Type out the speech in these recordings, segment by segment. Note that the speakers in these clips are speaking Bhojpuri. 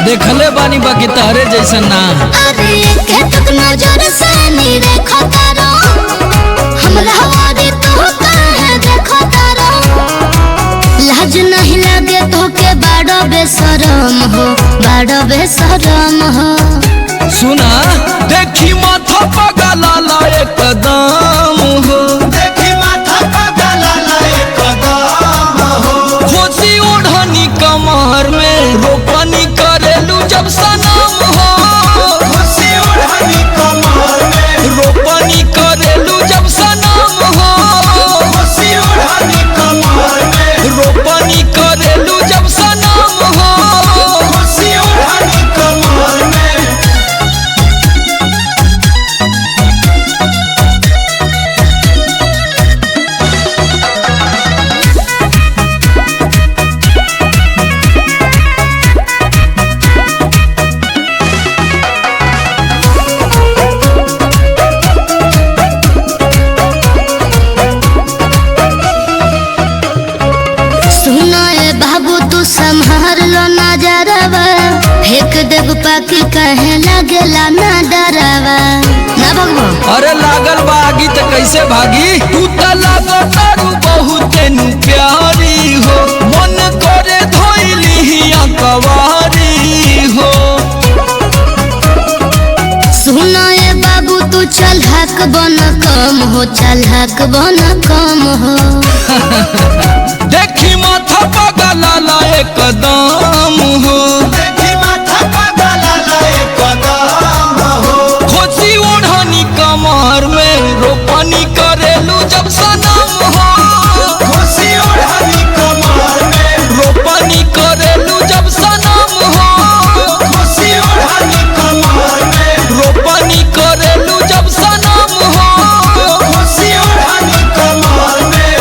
देखले बानी बाकी तारे जैसा ना। अरे के तक नजर से नी देखो तारो हमरा वारी तो काहे देखो तारो लाज नहीं लगे तो के बड़ो बेशरम हो सुना देखी माथा पगला ला एकदम हो, देखी माथा पगला ला एकदम हो, खोसी ओढ़नी कमर में रोपनी करेलू जब सनम हो, खुशी ओढ़नी कमर में रोपनी करेलू जब सनम हो, खुशी ओढ़नी कमर में रोपनी करेलू जब सनम हो। खुशी ओढ़नी कमर में। बाबू तू संभार लो नजरवा फेंक देव पाकी कहे लगेला ना डरवा ना भगवा। अरे लागल बागी तो कैसे भागी, तू तो लागो तारू बहुत नु प्यारी हो, मन करे धोइली हिया कवारी हो। सुना ये बाबू तू चलहक बन कम हो देखी माथा पगला ला एकदम हो, देखी माथा पगला ला एकदम हो, खोसी ओढ़नी कमर में रोपनी करेलू जब सनम हो, खुशी ओढ़नी कमर में रोपनी करेलू जब सनम हो, खुशी ओढ़नी कमर में रोपनी करेलू जब सनम हो। खुशी ओढ़नी कमर में।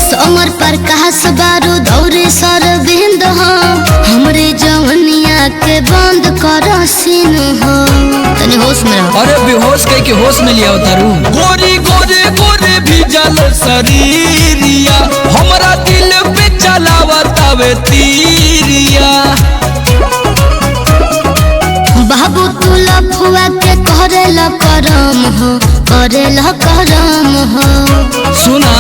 समर प्रकाश बारू दौरे सर बिंद हो हमरे जवनिया के बंद कर सीन हो तनी होश में रहो। अरे बेहोश कह के होश में लिया उतारू, गोरी गोरे गोरे भी जल शरीरिया हमरा दिल पे चलावतावे तीरिया। बाबू तू लफुआ के करेला करम हो सुना